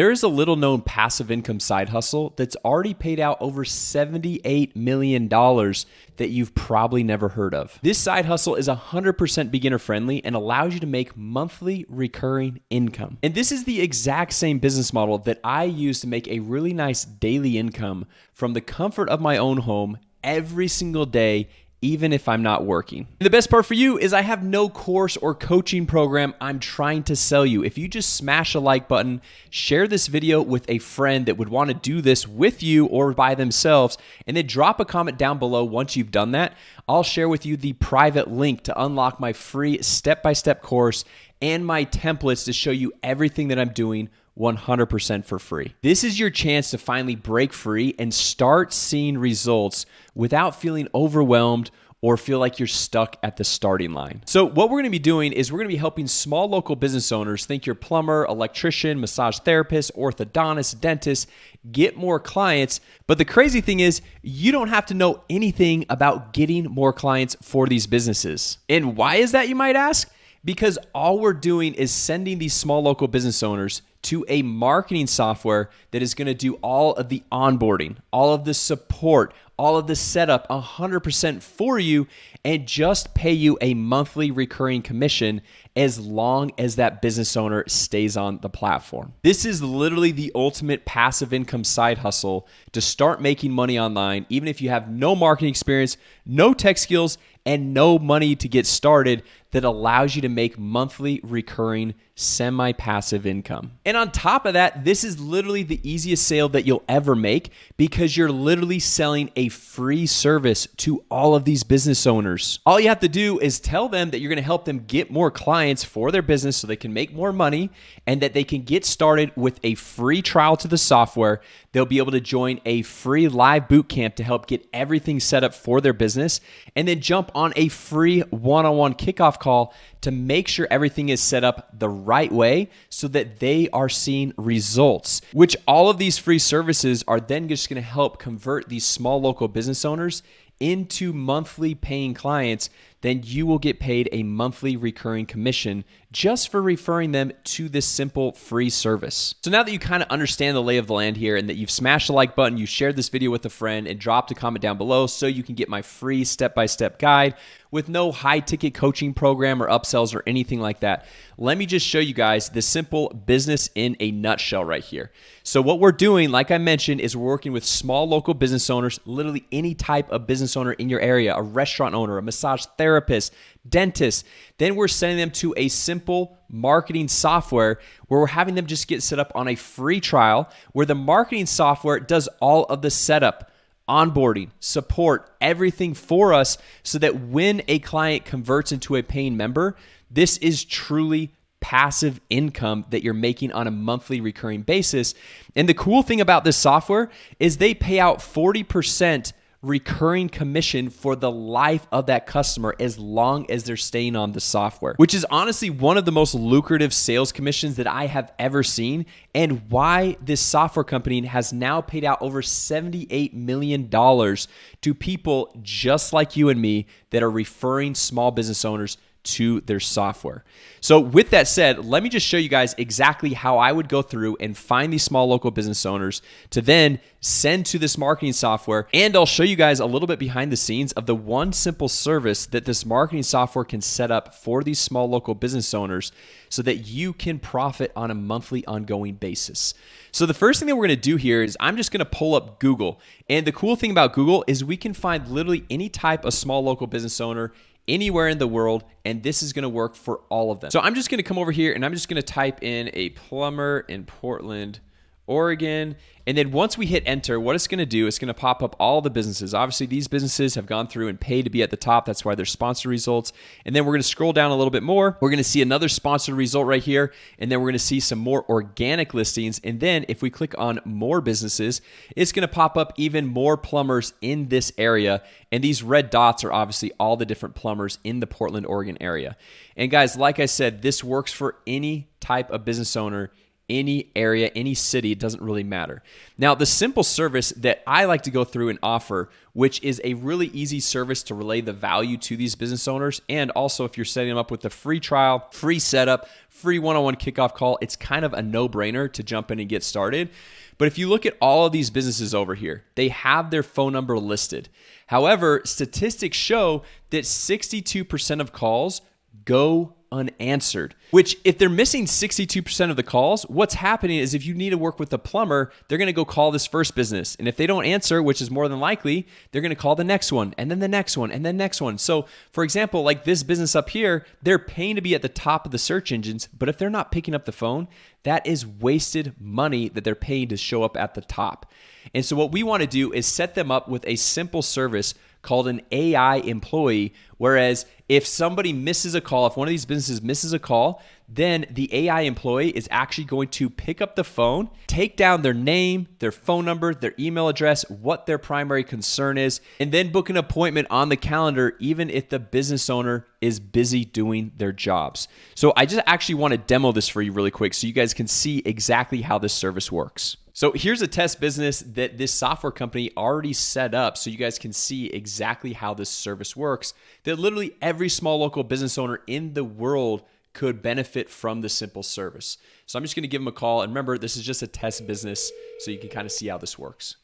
There is a little known passive income side hustle that's already paid out over $78 million that you've probably never heard of. This side hustle is 100% beginner friendly and allows you to make monthly recurring income. And this is the exact same business model that I use to make a really nice daily income from the comfort of my own home every single day, even if I'm not working. And the best part for you is I have no course or coaching program I'm trying to sell you. If you just smash a like button, share this video with a friend that would want to do this with you or by themselves, and then drop a comment down below once you've done that, I'll share with you the private link to unlock my free step-by-step course and my templates to show you everything that I'm doing 100% for free. This is your chance to finally break free and start seeing results without feeling overwhelmed or feel like you're stuck at the starting line. So what we're gonna be doing is we're gonna be helping small local business owners, think your plumber, electrician, massage therapist, orthodontist, dentist, get more clients. But the crazy thing is you don't have to know anything about getting more clients for these businesses. And why is that, you might ask? Because all we're doing is sending these small local business owners to a marketing software that is going to do all of the onboarding, all of the support, all of the setup 100% for you, and just pay you a monthly recurring commission as long as that business owner stays on the platform. This is literally the ultimate passive income side hustle to start making money online, even if you have no marketing experience, no tech skills, and no money to get started, that allows you to make monthly recurring semi-passive income. And on top of that, this is literally the easiest sale that you'll ever make because you're literally selling a free service to all of these business owners. All you have to do is tell them that you're gonna help them get more clients for their business so they can make more money and that they can get started with a free trial to the software. They'll be able to join a free live bootcamp to help get everything set up for their business, and then jump on a free one-on-one kickoff call to make sure everything is set up the right way so that they are seeing results, which all of these free services are then just going to help convert these small local business owners into monthly paying clients. Then you will get paid a monthly recurring commission just for referring them to this simple free service. So now that you kind of understand the lay of the land here and that you've smashed the like button, you shared this video with a friend, and dropped a comment down below so you can get my free step-by-step guide with no high-ticket coaching program or upsells or anything like that, let me just show you guys the simple business in a nutshell right here. So what we're doing, like I mentioned, is we're working with small local business owners, literally any type of business owner in your area, a restaurant owner, a massage therapist, dentist. Then we're sending them to a simple marketing software where we're having them just get set up on a free trial where the marketing software does all of the setup, onboarding, support, everything for us so that when a client converts into a paying member, this is truly passive income that you're making on a monthly recurring basis. And the cool thing about this software is they pay out 40% recurring commission for the life of that customer as long as they're staying on the software, which is honestly one of the most lucrative sales commissions that I have ever seen, and why this software company has now paid out over $78 million to people just like you and me that are referring small business owners to their software. So with that said, let me just show you guys exactly how I would go through and find these small local business owners to then send to this marketing software. And I'll show you guys a little bit behind the scenes of the one simple service that this marketing software can set up for these small local business owners so that you can profit on a monthly ongoing basis. So the first thing that we're going to do here is I'm just going to pull up Google. And the cool thing about Google is we can find literally any type of small local business owner anywhere in the world, and this is going to work for all of them. So I'm just going to come over here and I'm just going to type in a plumber in Portland, Oregon. And then once we hit enter, what it's going to do is going to pop up all the businesses. Obviously, these businesses have gone through and paid to be at the top. That's why they're sponsored results. And then we're going to scroll down a little bit more. We're going to see another sponsored result right here. And then we're going to see some more organic listings. And then if we click on more businesses, it's going to pop up even more plumbers in this area. And these red dots are obviously all the different plumbers in the Portland, Oregon area. And guys, like I said, this works for any type of business owner any area, any city, it doesn't really matter. Now, the simple service that I like to go through and offer, which is a really easy service to relay the value to these business owners, and also if you're setting them up with a free trial, free setup, free one-on-one kickoff call, it's kind of a no-brainer to jump in and get started. But if you look at all of these businesses over here, they have their phone number listed. However, statistics show that 62% of calls go unanswered, which if they're missing 62% of the calls, what's happening is if you need to work with a plumber, they're going to go call this first business. And if they don't answer, which is more than likely, they're going to call the next one and then the next one and then next one. So for example, like this business up here, they're paying to be at the top of the search engines, but if they're not picking up the phone, that is wasted money that they're paying to show up at the top. And so what we want to do is set them up with a simple service called an AI employee, whereas if somebody misses a call, if one of these businesses misses a call, then the AI employee is actually going to pick up the phone, take down their name, their phone number, their email address, what their primary concern is, and then book an appointment on the calendar, even if the business owner is busy doing their jobs. So I just actually want to demo this for you really quick so you guys can see exactly how this service works. So here's a test business that this software company already set up so you guys can see exactly how this service works, that literally every small local business owner in the world could benefit from this simple service. So I'm just going to give them a call. And remember, this is just a test business so you can kind of see how this works.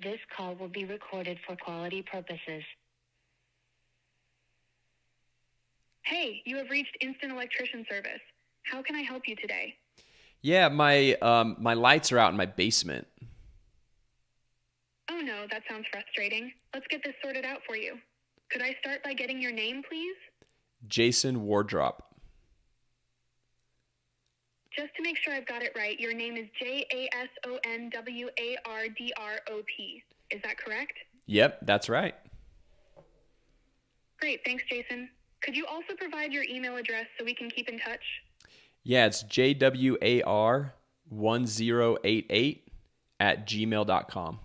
This call will be recorded for quality purposes. Hey, you have reached Instant Electrician Service. How can I help you today? Yeah, my lights are out in my basement. Oh no, that sounds frustrating. Let's get this sorted out for you. Could I start by getting your name, please? Jason Wardrop. Just to make sure I've got it right, your name is Jasonwardrop. Is that correct? Yep, that's right. Great, thanks, Jason. Could you also provide your email address so we can keep in touch? Yeah, it's jwar1088@gmail.com.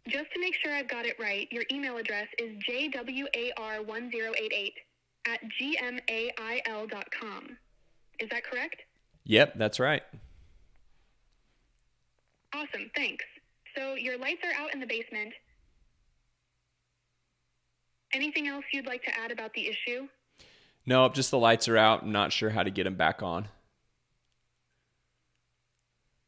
Just to make sure I've got it right, your email address is jwar1088@gmail.com. Is that correct? Yep, that's right. Awesome, thanks. So your lights are out in the basement. Anything else you'd like to add about the issue? No, just the lights are out. I'm not sure how to get them back on.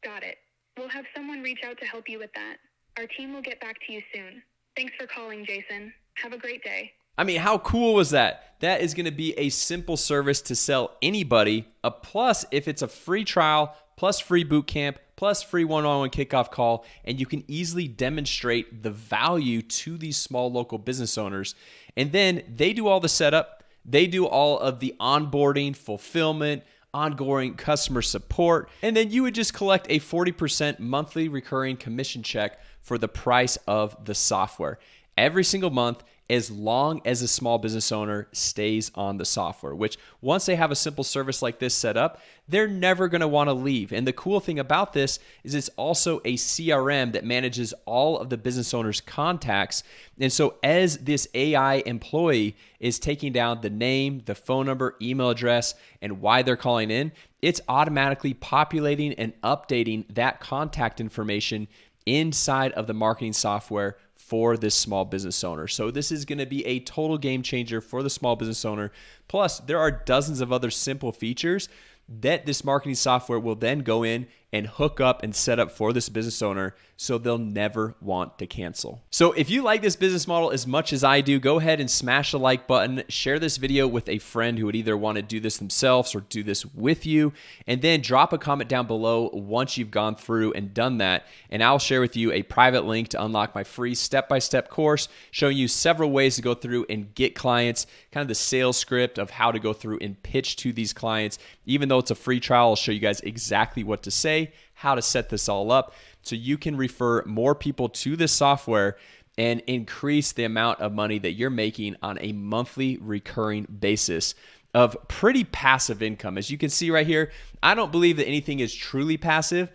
Got it. We'll have someone reach out to help you with that. Our team will get back to you soon. Thanks for calling, Jason. Have a great day. I mean, how cool was that? That is going to be a simple service to sell anybody. A plus if it's a free trial, plus free bootcamp, plus free one-on-one kickoff call, and you can easily demonstrate the value to these small local business owners. And then they do all the setup. They do all of the onboarding, fulfillment, ongoing customer support, and then you would just collect a 40% monthly recurring commission check for the price of the software every single month, as long as a small business owner stays on the software, which once they have a simple service like this set up, they're never going to want to leave. And the cool thing about this is it's also a CRM that manages all of the business owner's contacts. And so as this AI employee is taking down the name, the phone number, email address, and why they're calling in, it's automatically populating and updating that contact information inside of the marketing software for this small business owner. So this is going to be a total game changer for the small business owner. Plus, there are dozens of other simple features that this marketing software will then go in and hook up and set up for this business owner so they'll never want to cancel. So if you like this business model as much as I do, go ahead and smash the like button, share this video with a friend who would either want to do this themselves or do this with you, and then drop a comment down below once you've gone through and done that, and I'll share with you a private link to unlock my free step-by-step course showing you several ways to go through and get clients, kind of the sales script of how to go through and pitch to these clients. Even though it's a free trial, I'll show you guys exactly what to say, how to set this all up so you can refer more people to this software and increase the amount of money that you're making on a monthly recurring basis of pretty passive income. As you can see right here, I don't believe that anything is truly passive,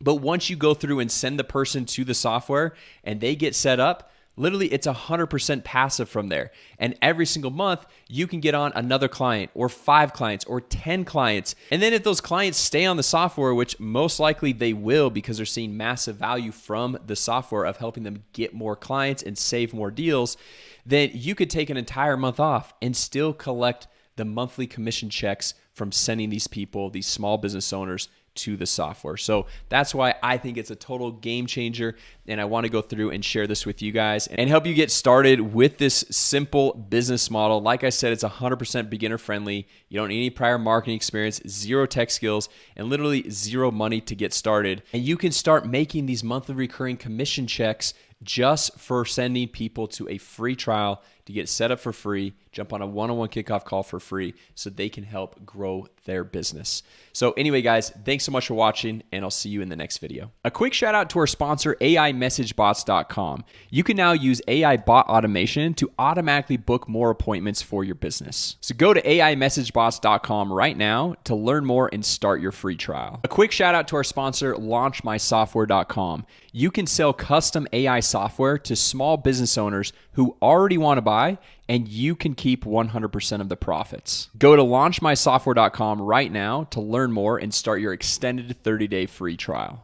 but once you go through and send the person to the software and they get set up, Literally, it's 100% passive from there. And every single month, you can get on another client or 5 clients or 10 clients. And then if those clients stay on the software, which most likely they will because they're seeing massive value from the software of helping them get more clients and save more deals, then you could take an entire month off and still collect the monthly commission checks from sending these people, these small business owners, to the software. So that's why I think it's a total game changer, and I want to go through and share this with you guys and help you get started with this simple business model. Like I said, it's 100% beginner friendly. You don't need any prior marketing experience, 0 tech skills, and literally 0 money to get started. And you can start making these monthly recurring commission checks just for sending people to a free trial to get set up for free, jump on a one-on-one kickoff call for free so they can help grow their business. So anyway, guys, thanks so much for watching, and I'll see you in the next video. A quick shout out to our sponsor, AIMessageBots.com. You can now use AI bot automation to automatically book more appointments for your business. So go to AIMessageBots.com right now to learn more and start your free trial. A quick shout out to our sponsor, LaunchMySoftware.com. You can sell custom AI software to small business owners who already want to buy, and you can keep 100% of the profits. Go to launchmysoftware.com right now to learn more and start your extended 30-day free trial.